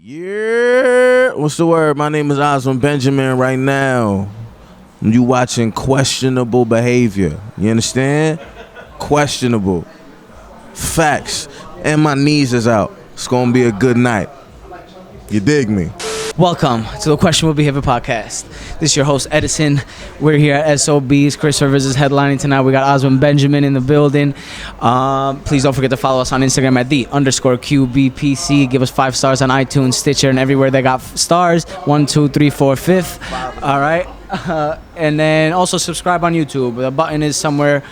Yeah, what's the word? My name is Oswin Benjamin right now. You watching questionable behavior. You understand? Questionable. Facts. And my knees is out. It's gonna be a good night. You dig me? Welcome to the Questionable Behavior Podcast. This is your host, Edison. We're here at SOB's. Chris Rivers is headlining tonight. We got Oswin Benjamin in the building. Please don't forget to follow us on Instagram at _QBPC. Give us 5 stars on iTunes, Stitcher, and everywhere they got stars. 1, 2, 3, 4, 5th. All right. And then also subscribe on YouTube. The button is somewhere.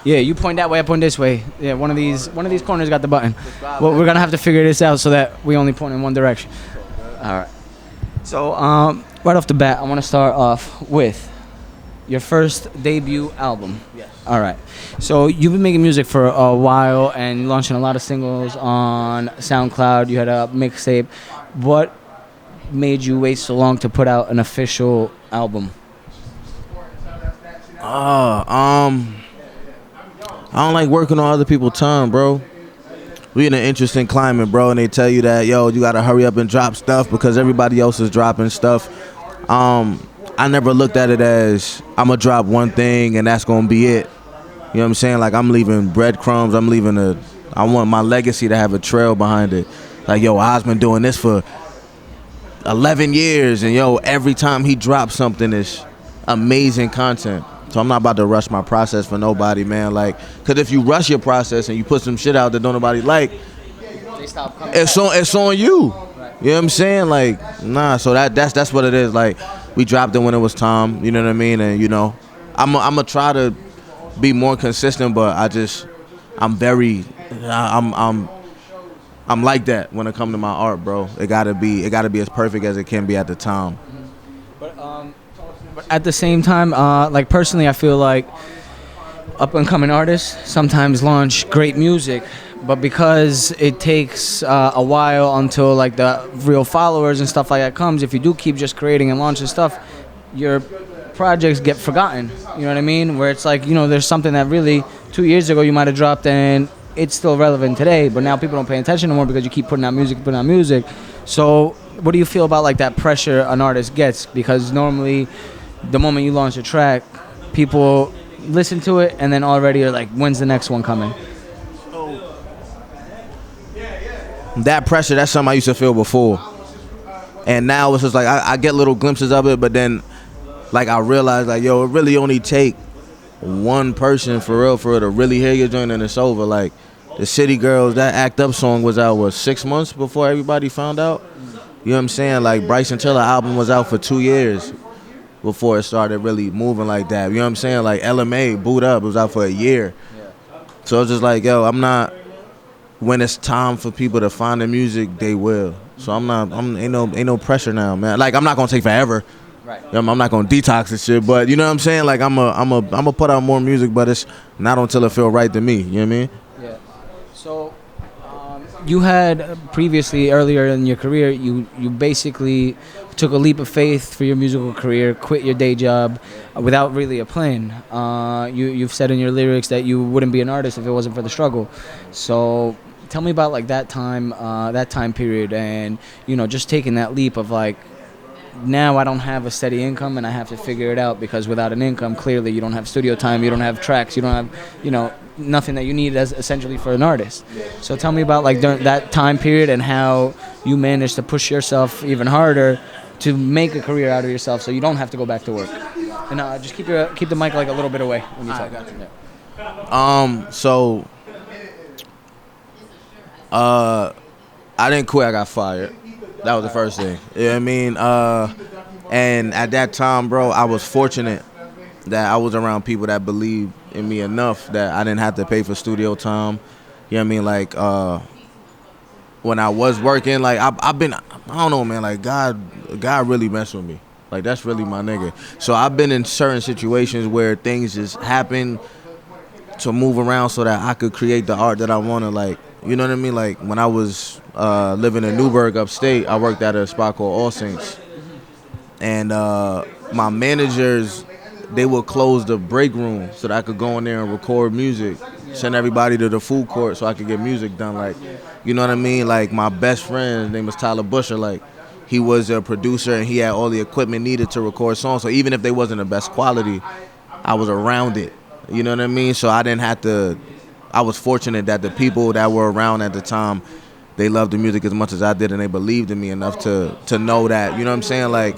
Yeah, you point that way, I point this way. Yeah, one of these corners got the button. Well, we're gonna have to figure this out so that we only point in one direction. All right. So, right off the bat, I want to start off with your first debut album. Yes. All right. So, you've been making music for a while and launching a lot of singles on SoundCloud. You had a mixtape. What made you wait so long to put out an official album? I don't like working on other people's time, bro. We in an interesting climate, bro, and they tell you that, yo, you gotta hurry up and drop stuff because everybody else is dropping stuff. I never looked at it as I'm gonna drop one thing and that's gonna be it. You know what I'm saying? Like, I'm leaving breadcrumbs. I want my legacy to have a trail behind it. Like, yo, Oz been doing this for 11 years, and yo, every time he drops something, it's amazing content. So I'm not about to rush my process for nobody, man. Like, cause if you rush your process and you put some shit out that don't nobody like, it's on you. Right. You know what I'm saying? Like, nah. So that's what it is. Like, we dropped it when it was time. You know what I mean? And you know, I'm gonna try to be more consistent, but I'm like that when it comes to my art, bro. It gotta be as perfect as it can be at the time. But at the same time, like personally, I feel like up-and-coming artists sometimes launch great music, but because it takes a while until like the real followers and stuff like that comes, if you do keep just creating and launching stuff, your projects get forgotten. You know what I mean? Where it's like, you know, there's something that really 2 years ago you might have dropped and it's still relevant today, but now people don't pay attention anymore because you keep putting out music. So what do you feel about like that pressure an artist gets? Because normally the moment you launch a track, people listen to it and then already are like, when's the next one coming? That pressure, that's something I used to feel before. And now it's just like, I get little glimpses of it, but then like I realize like, yo, it really only take one person for real to really hear your joint and it's over. Like the City Girls, that Act Up song was out, 6 months before everybody found out? You know what I'm saying? Like Bryson Tiller album was out for 2 years before it started really moving like that. You know what I'm saying? Like LMA, Boot Up, it was out for a year. Yeah. So it's just like, yo, when it's time for people to find the music, they will. So ain't no pressure now, man. Like I'm not gonna take forever. Right. I'm not gonna detox and shit, but you know what I'm saying? Like I'm a put out more music, but it's not until it feel right to me. You know what I mean? Yeah. So you had previously, earlier in your career, you basically took a leap of faith for your musical career, quit your day job without really a plan. You've said in your lyrics that you wouldn't be an artist if it wasn't for the struggle. So tell me about like that time period, and you know, just taking that leap of like, now I don't have a steady income and I have to figure it out, because without an income, clearly you don't have studio time, you don't have tracks, you don't have, you know, nothing that you need as essentially for an artist. So tell me about like during that time period and how you managed to push yourself even harder to make a career out of yourself so you don't have to go back to work. And just keep the mic like a little bit away when you talk. So I didn't quit, I got fired. That was the first thing. You know what I mean? And at that time, bro, I was fortunate that I was around people that believed in me enough that I didn't have to pay for studio time. You know what I mean? Like, when I was working, like, I don't know, man, like, God really messed with me. Like, that's really my nigga. So I've been in certain situations where things just happen to move around so that I could create the art that I want to, like, you know what I mean? Like, when I was living in Newburgh, upstate, I worked at a spot called All Saints. And my managers they would close the break room so that I could go in there and record music, send everybody to the food court so I could get music done. Like, you know what I mean? Like, my best friend, his name was Tyler Busher, like, he was a producer and he had all the equipment needed to record songs. So even if they wasn't the best quality, I was around it. You know what I mean? So I didn't have to, I was fortunate that the people that were around at the time, they loved the music as much as I did, and they believed in me enough to know that, you know what I'm saying? Like,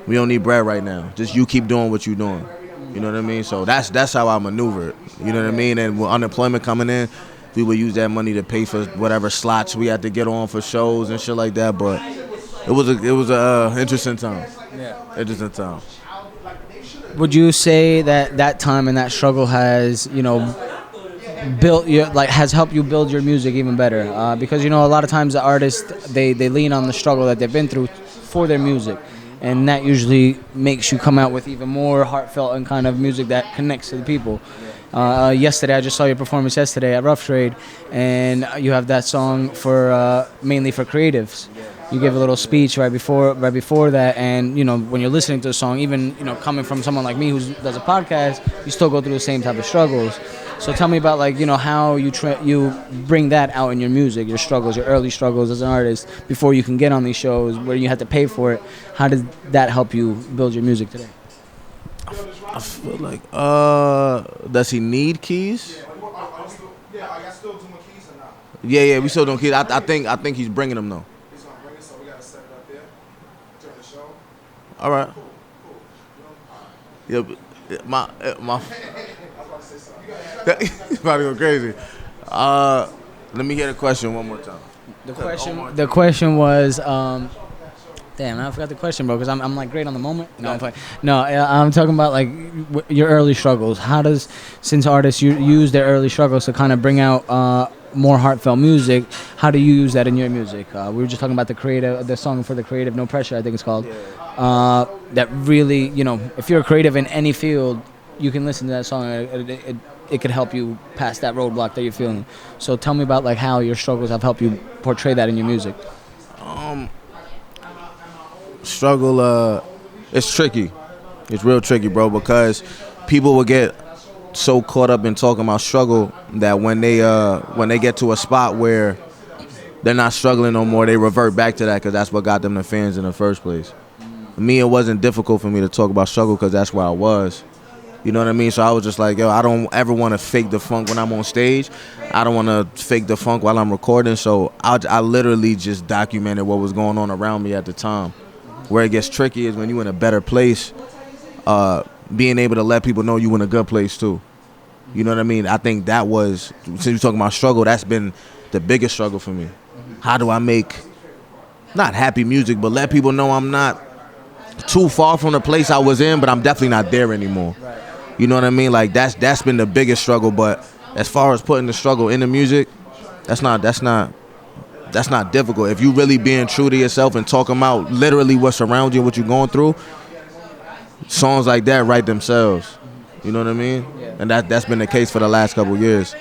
we don't need bread right now. Just you keep doing what you're doing. You know what I mean? So that's how I maneuvered. You know what I mean? And with unemployment coming in, we would use that money to pay for whatever slots we had to get on for shows and shit like that. But it was a interesting time. Yeah. Interesting time. Would you say that time and that struggle has, built your, like, has helped you build your music even better? Because, a lot of times the artists, they lean on the struggle that they've been through for their music. And that usually makes you come out with even more heartfelt and kind of music that connects to the people. Yesterday, I just saw your performance yesterday at Rough Trade, and you have that song for mainly for creatives. You give a little speech right before that, and when you're listening to the song, even coming from someone like me who does a podcast, you still go through the same type of struggles. So tell me about how you bring that out in your music, your struggles, your early struggles as an artist before you can get on these shows where you had to pay for it. How did that help you build your music today? I feel like, does he need keys? Yeah, I still doing keys or not? Yeah, we still doing keys. I think he's bringing them though. He's gonna bring it, so we gotta set it up there during the show. All right. Cool. Yeah, but my I was about to say something. he's about to go crazy. Let me hear the question one more time. The question was, damn, I forgot the question, bro, because I'm like great on the moment. No, I'm fine. No, I'm talking about like your early struggles. How does, since artists use their early struggles to kind of bring out more heartfelt music, how do you use that in your music? We were just talking about the song for the creative, No Pressure, I think it's called. That really, if you're a creative in any field, you can listen to that song. It could help you pass that roadblock that you're feeling. So tell me about like how your struggles have helped you portray that in your music. Struggle, it's tricky. It's real tricky, bro, because people will get so caught up in talking about struggle that when they get to a spot where they're not struggling no more, they revert back to that because that's what got them the fans in the first place. Me, it wasn't difficult for me to talk about struggle because that's where I was. You know what I mean? So I was just like, yo, I don't ever want to fake the funk when I'm on stage. I don't want to fake the funk while I'm recording. So I literally just documented what was going on around me at the time. Where it gets tricky is when you're in a better place, being able to let people know you in a good place too. You know what I mean? I think that was, since you're talking about struggle, that's been the biggest struggle for me. How do I make, not happy music, but let people know I'm not too far from the place I was in, but I'm definitely not there anymore. Right. You know what I mean? Like that's been the biggest struggle. But as far as putting the struggle in the music, that's not difficult. If you really being true to yourself and talking about literally what's around you, what you're going through, songs like that write themselves. You know what I mean? Yeah. And that's been the case for the last couple of years.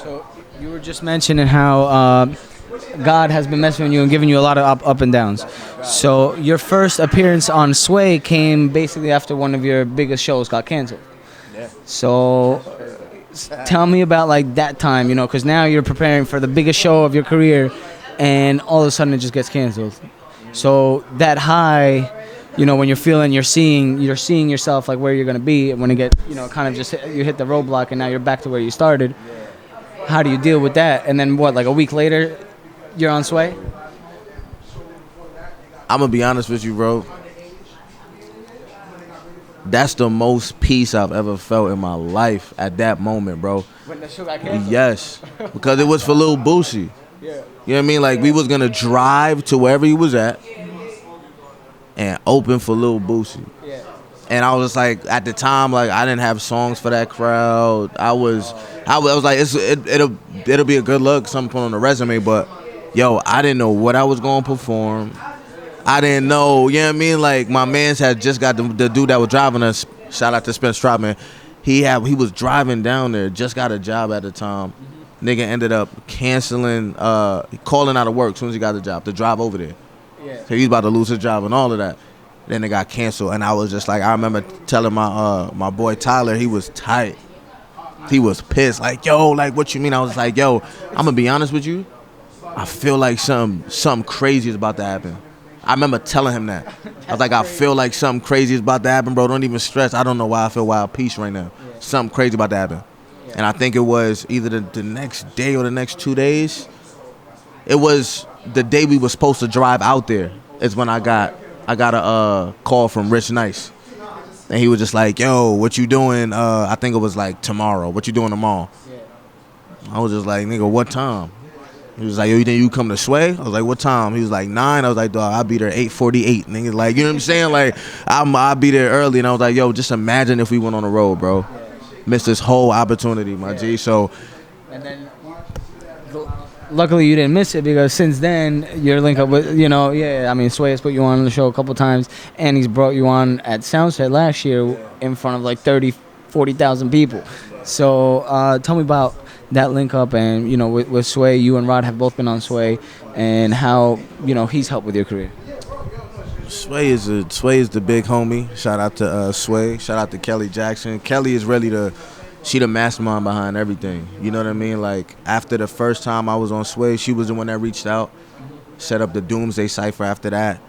So you were just mentioning how God has been messing with you and giving you a lot of up and downs. So your first appearance on Sway came basically after one of your biggest shows got canceled. Yeah. So tell me about like that time, because now you're preparing for the biggest show of your career, and all of a sudden it just gets canceled. So that high, when you're seeing yourself like where you're gonna be, and when it get, kind of just you hit the roadblock, and now you're back to where you started. How do you deal with that? And then what? Like a week later, you're on Sway. I'm gonna be honest with you, bro. That's the most peace I've ever felt in my life at that moment, bro. When the show got canceled? Yes, because it was for Lil Boosie. Yeah. You know what I mean? Like, we was gonna drive to wherever he was at and open for Lil Boosie. Yeah. And I was just like, at the time, like, I didn't have songs for that crowd. I was like, it'll be a good look, something put on the resume, but yo, I didn't know what I was gonna perform. I didn't know, you know what I mean? Like, my mans had just got the dude that was driving us, shout out to Spence Trotman. He was driving down there, just got a job at the time. Nigga ended up canceling, calling out of work as soon as he got the job to drive over there. Yeah. So he's about to lose his job and all of that. Then it got canceled, and I was just like, I remember telling my boy Tyler, he was tight. He was pissed, like, yo, like, what you mean? I was like, yo, I'm gonna be honest with you. I feel like something crazy is about to happen. I remember telling him that. I was like, I feel like something crazy is about to happen, bro. Don't even stress. I don't know why I feel wild peace right now. Something crazy about to happen. And I think it was either the next day or the next 2 days. It was the day we were supposed to drive out there is when I got a call from Rich Nice. And he was just like, yo, what you doing? I think it was like tomorrow. What you doing tomorrow? I was just like, nigga, what time? He was like, yo, you think you come to Sway? I was like, what time? He was like, 9. I was like, dog, I'll be there 8:48. Nigga, like, you know what I'm saying? Like, I'll be there early. And I was like, yo, just imagine if we went on the road, bro. Missed this whole opportunity, my G. So, and then luckily you didn't miss it, because since then your link up with, I mean, Sway has put you on the show a couple times, and he's brought you on at Soundset last year in front of like 40,000 people. So tell me about that link up, and with Sway, you and Rod have both been on Sway, and how he's helped with your career. Sway is the big homie. Shout out to Sway. Shout out to Kelly Jackson. Kelly is really the mastermind behind everything. You know what I mean? Like, after the first time I was on Sway, she was the one that reached out, set up the Doomsday Cypher after that.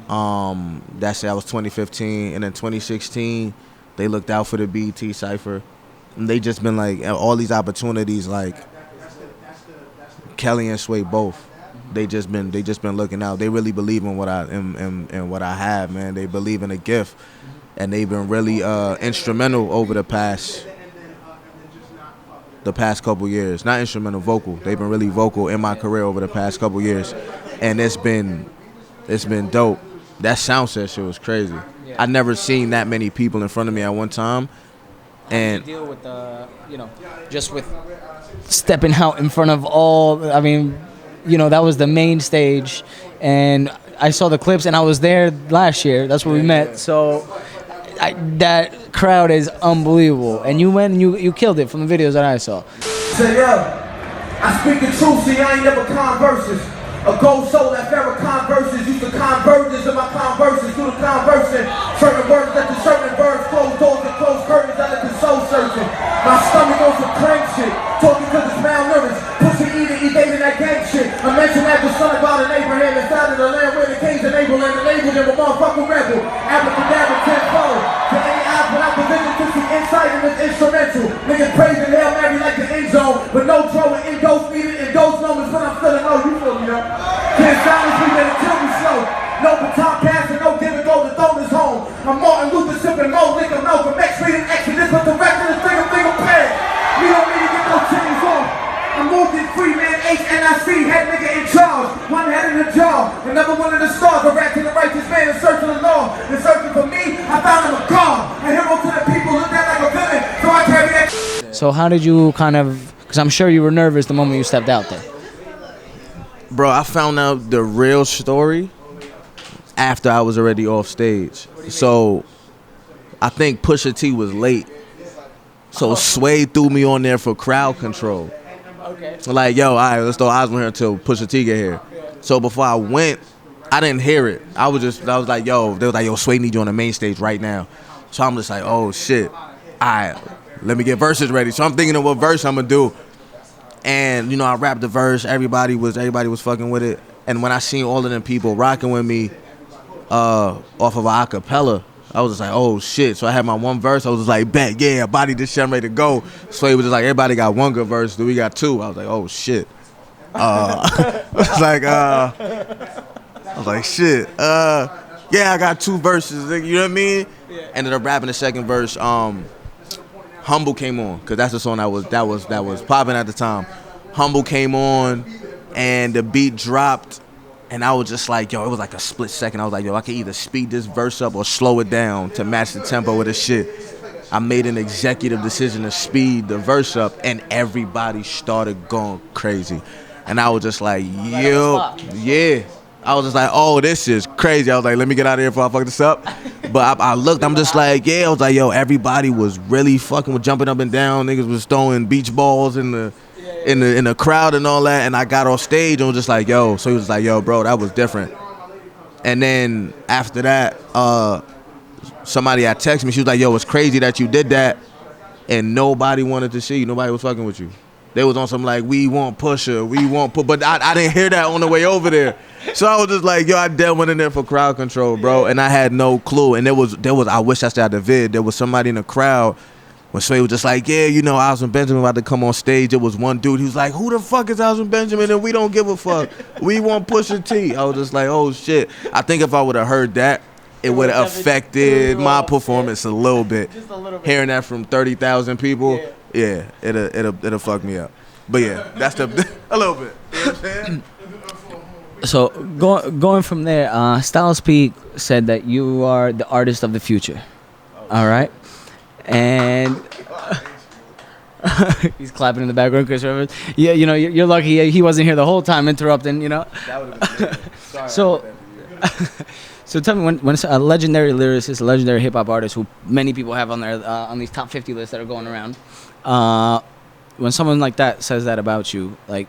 That was 2015. And then 2016, they looked out for the BET Cypher. And they just been like, all these opportunities, like, Kelly and Sway both. They just been looking out. They really believe in what I have, man. They believe in the gift. And they've been really instrumental over the past couple years. Not instrumental, vocal. They've been really vocal in my career over the past couple years. And it's been dope. That Soundset shit was crazy. Yeah. I never seen that many people in front of me at one time. And deal with just with stepping out in front of all, I mean, that was the main stage, and I saw the clips, and I was there last year. That's where we met. So that crowd is unbelievable, and you went and you killed it from the videos that I saw. Say, yo, I speak the truth, see, I ain't never converses. A gold soul that Farrakhan verses, use the convergence of my converses through the conversing. Certain words let the certain verbs close doors and close curtains. I let the soul searching. My stomach goes some crank shit. Talking cause it's malnourished. Pussy eating, he gave me that gang shit. I mentioned that the son of God and Abraham inside of the land where the kings enable and enabled him a motherfucking rebel. Abracadabra tenfold. To any eyes without the vision to see insight in this instrumental. Niggas praising Hail Mary like the end zone. But no throwing in those needed in those moments when I'm feeling low. You feel me, yo? Can't silence me, better kill me slow. No baton pass and no give and go, the throne is home. I'm Martin Luther sipping more liquor, Malcolm X reading Exodus with the rest of the finger pad. We don't need to get no chains off. I'm moved in free man, HNIC, head nigga in charge. One head in the jaw, another one of the stars. A rat to the righteous man in search of the law. In searching for me, I found him a god. A hero to the people, looked at like a villain. So I carry that. So how did you because I'm sure you were nervous the moment you stepped out there. Bro, I found out the real story after I was already off stage. So I think Pusha T was late. So Sway threw me on there for crowd control. Okay. Like, yo, all right, let's throw Oswin here until Pusha T get here. So before I went, I didn't hear it. I was like, yo, they was like, yo, Sway need you on the main stage right now. So I'm just like, oh shit. All right, let me get verses ready. So I'm thinking of what verse I'm gonna do. And I rapped the verse. Everybody was fucking with it. And when I seen all of them people rocking with me off of a acapella, I was just like, oh shit. So I had my one verse. I was just like, bet, yeah, body this shit, I'm ready to go. So he was just like, everybody got one good verse. Do we got two? I was like, oh shit. I was like, shit. Yeah, I got two verses. You know what I mean? Yeah. Ended up rapping the second verse. Humble came on, because that's the song that was popping at the time. Humble came on, and the beat dropped, and I was just like, yo, it was like a split second. I was like, yo, I can either speed this verse up or slow it down to match the tempo of the shit. I made an executive decision to speed the verse up, and everybody started going crazy. And I was just like, yo, yeah. I was just like, oh, this is crazy. I was like, let me get out of here before I fuck this up. But I looked, I'm just like, yeah. I was like, yo, everybody was really fucking with jumping up and down. Niggas was throwing beach balls in the crowd and all that. And I got off stage and was just like, yo. So he was like, yo, bro, that was different. And then after that, somebody had texted me. She was like, yo, it's crazy that you did that and nobody wanted to see you. Nobody was fucking with you. They was on some like, we want Pusha, we want But I didn't hear that on the way over there. So I was just like, yo, I dead went in there for crowd control, bro. And I had no clue. And there was I wish I still had the vid. There was somebody in the crowd when Sway was just like, yeah, you know, Oswin Benjamin about to come on stage. There was one dude, he was like, who the fuck is Oswin Benjamin? And we don't give a fuck. We want Pusha T. I was just like, oh shit. I think if I would have heard that, it would have affected my performance a little bit. Just a little bit. Hearing that from 30,000 people, yeah, it'll fuck me up. But yeah, that's a little bit. You know what I'm saying? So going from there, Styles P said that you are the artist of the future. All right, and he's clapping in the background, Chris Rivers. Yeah, you know, you're lucky he wasn't here the whole time interrupting. You know. That would have been Sorry, so. So tell me, when a legendary lyricist, a legendary hip hop artist, who many people have on their on these top 50 lists that are going around, when someone like that says that about you, like,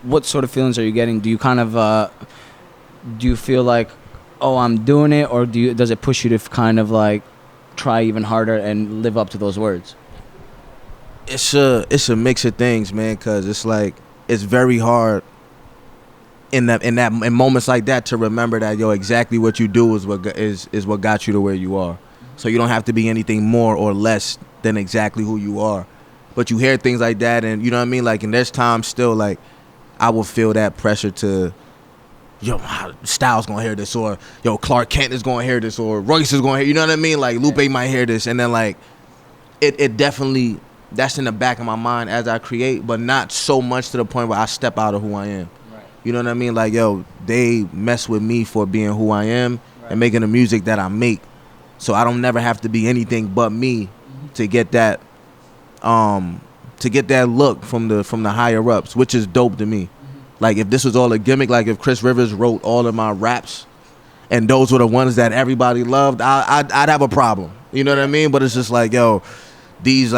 what sort of feelings are you getting? Do you kind of do you feel like, oh, I'm doing it, or does it push you to kind of like try even harder and live up to those words? It's a mix of things, man, because it's like it's very hard in moments like that to remember that, yo, exactly what you do is what got you to where you are. So you don't have to be anything more or less than exactly who you are. But you hear things like that, and you know what I mean, like, and there's times still like I will feel that pressure to, yo, Styles gonna hear this, or yo, Clark Kent is gonna hear this, or Royce is gonna hear, you know what I mean, like Lupe might hear this, and then like it definitely, that's in the back of my mind as I create, but not so much to the point where I step out of who I am. You know what I mean? Like, yo, they mess with me for being who I am and making the music that I make. So I don't never have to be anything but me to get that look from the higher ups, which is dope to me. Like, if this was all a gimmick, like if Chris Rivers wrote all of my raps and those were the ones that everybody loved, I'd have a problem. You know what I mean? But it's just like, yo, these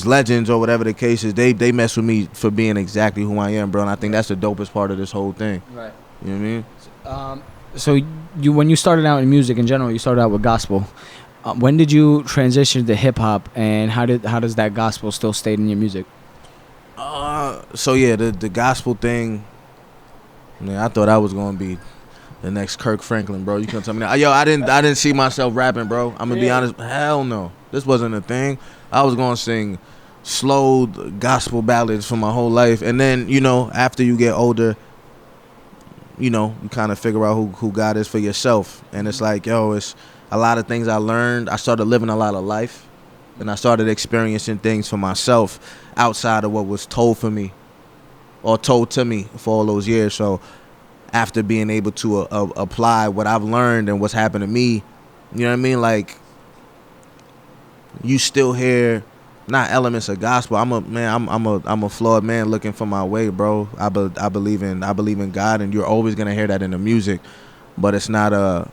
legends or whatever the case is, they mess with me for being exactly who I am, bro. And I think that's the dopest part of this whole thing. Right. You know what I mean? So when you started out in music in general, you started out with gospel. When did you transition to hip hop, and how does that gospel still stay in your music? So yeah, the gospel thing, man, I thought I was gonna be the next Kirk Franklin, bro. You couldn't tell me that. Yo, I didn't see myself rapping, bro. I'm gonna be honest. Hell no. This wasn't a thing. I was gonna sing slow gospel ballads for my whole life, and then, you know, after you get older, you know, you kind of figure out who God is for yourself. And it's like, yo, it's a lot of things I learned. I started living a lot of life, and I started experiencing things for myself outside of what was told for me or told to me for all those years. So after being able to apply what I've learned and what's happened to me, you know what I mean? Like, you still hear not elements of gospel. I'm a flawed man looking for my way, bro. I believe in God, and you're always gonna hear that in the music, but it's not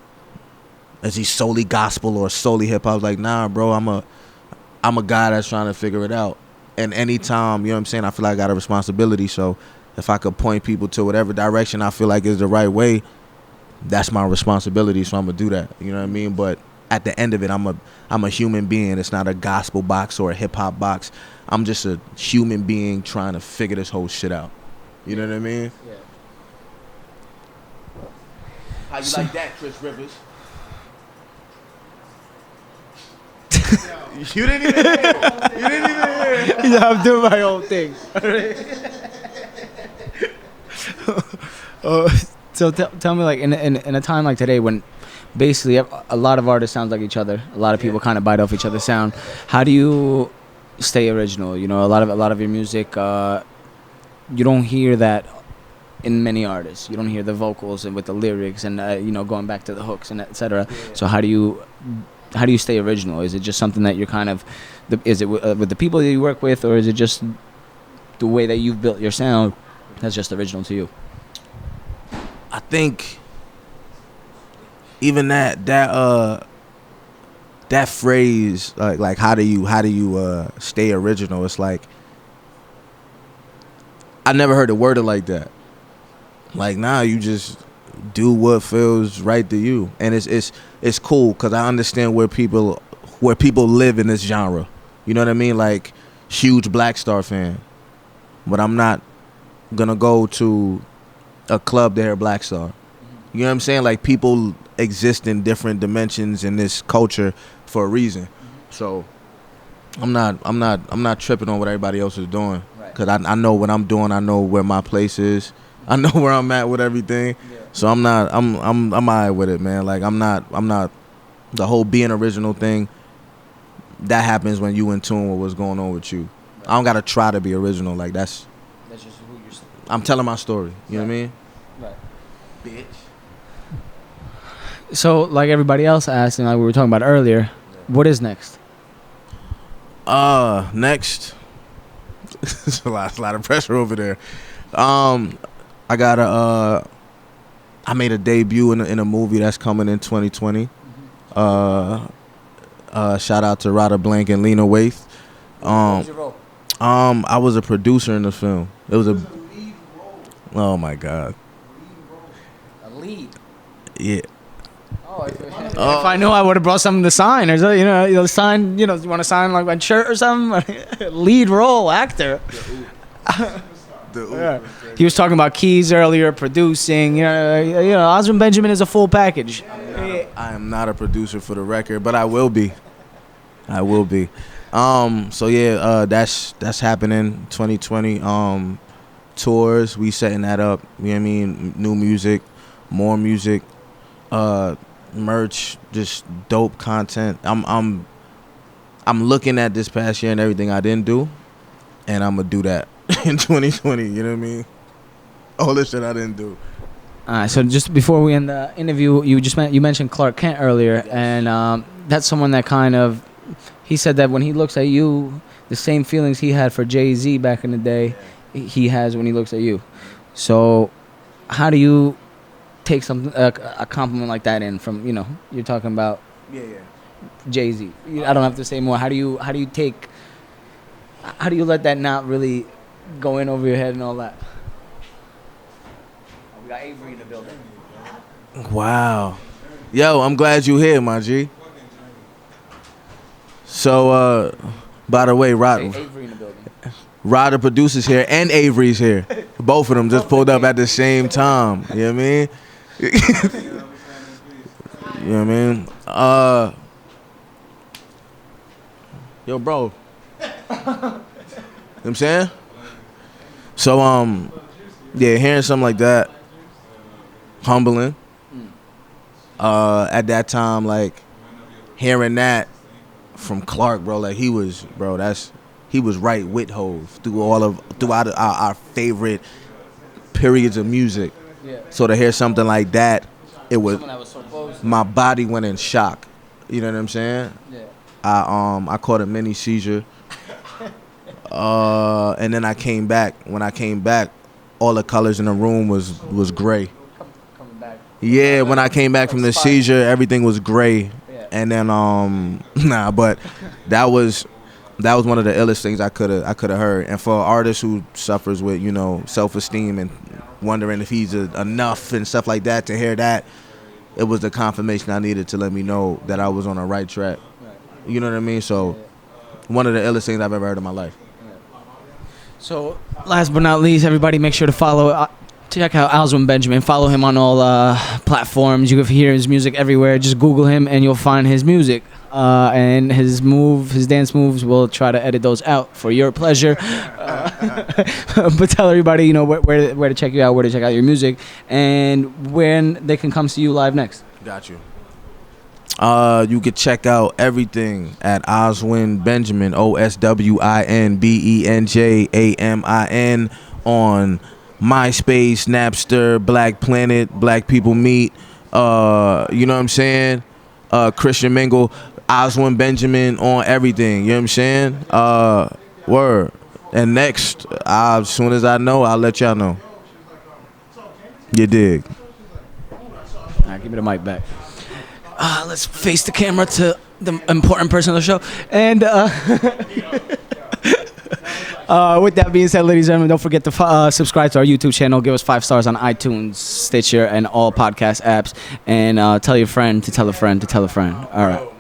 is he solely gospel or solely hip hop? Like, nah, bro. I'm a guy that's trying to figure it out. And anytime, you know what I'm saying, I feel like I got a responsibility. So if I could point people to whatever direction I feel like is the right way, that's my responsibility. So I'm gonna do that. You know what I mean? But at the end of it, I'm a human being. It's not a gospel box or a hip hop box. I'm just a human being trying to figure this whole shit out. You know what I mean? Yeah. How you like that, Chris Rivers? You didn't even hear. Yeah, I'm doing my own thing. So tell me, like, in a time like today when basically a lot of artists sound like each other, a lot of people kind of bite off each other's sound, how do you stay original? You know, a lot of your music, you don't hear that in many artists. You don't hear the vocals and with the lyrics and you know, going back to the hooks and etc. So how do you stay original? Is it just something that you're kind of, is it with the people that you work with, or is it just the way that you've built your sound that's just original to you? I think even that phrase, like how do you stay original? It's like, I never heard it worded like that. Like, nah, you just do what feels right to you, and it's cool because I understand where people live in this genre. You know what I mean? Like, huge Black Star fan, but I'm not gonna go to a club to hear Black Star. You know what I'm saying? Like, people exist in different dimensions in this culture for a reason. So I'm not tripping on what everybody else is doing, because I know what I'm doing. I know where my place is. I know where I'm at with everything. So I'm alright with it, man. Like, I'm not the whole being original thing. That happens when you in tune with what's going on with you. I don't gotta try to be original. Like, that's just who you're. I'm telling my story. You know what I mean? Right. Bitch. So, like everybody else asked, and like we were talking about earlier, what is next? Next, there's a lot of pressure over there. I got I made a debut in a movie that's coming in 2020. Shout out to Rada Blank and Lena Waithe. What was your role? I was a producer in the film. It was a. Oh my God. A lead. Yeah. Oh, if I knew, I would have brought something to sign, or sign. You want to sign like my shirt or something. Lead role actor. Yeah. He was talking about keys earlier, producing. Oswin Benjamin is a full package. I am not a producer, for the record, but I will be. So yeah, that's happening 2020. Tours, we setting that up. You know what I mean? New music, more music, merch, just dope content. I'm looking at this past year and everything I didn't do, and I'm gonna do that in 2020. You know what I mean? All this shit I didn't do. All right. So just before we end the interview, you mentioned Clark Kent earlier, and that's someone that kind of, he said that when he looks at you, the same feelings he had for Jay-Z back in the day, he has when he looks at you. So how do you take something a compliment like that in from, you're talking about Jay-Z? I don't have to say more. How do you let that not really go in over your head and all that? We got Avery in the building. Wow. Yo, I'm glad you here, my G. So, by the way, Avery in the building. Rod, the producer's here, and Avery's here. Both of them just pulled up at the same time. You know what I mean? You know what I mean? Yo, bro. You know what I'm saying? So, yeah, hearing something like that, humbling. At that time, like, hearing that from Clark, bro, like, he was right with Hov throughout our favorite periods of music. Yeah. So to hear something like that, it was, Someone that was so close. my body went in shock. You know what I'm saying? Yeah. I caught a mini seizure. And then I came back. When I came back, all the colors in the room was gray. Coming back. Yeah, when I came back from the seizure, everything was gray. Yeah. And then but that was one of the illest things I could have heard. And for an artist who suffers with, self-esteem and wondering if he's enough and stuff like that, to hear that, it was the confirmation I needed to let me know that I was on the right track. Right. You know what I mean? So one of the illest things I've ever heard in my life. So, last but not least, everybody make sure to follow, check out Oswin Benjamin. Follow him on all platforms. You can hear his music everywhere. Just Google him and you'll find his music. And his dance moves, we'll try to edit those out for your pleasure. But tell everybody, where to check you out, where to check out your music, and when they can come see you live next. Got you. You could check out everything at Oswin Benjamin, OSWINBENJAMIN, on MySpace, Napster, Black Planet, Black People Meet. You know what I'm saying? Christian Mingle, Oswin Benjamin on everything. You know what I'm saying? Word. And next, as soon as I know, I'll let y'all know. You dig? All right, give me the mic back. Let's face the camera to the important person of the show. And With that being said, ladies and gentlemen, don't forget to subscribe to our YouTube channel. Give us 5 stars on iTunes, Stitcher, and all podcast apps. And tell your friend to tell a friend to tell a friend. All right.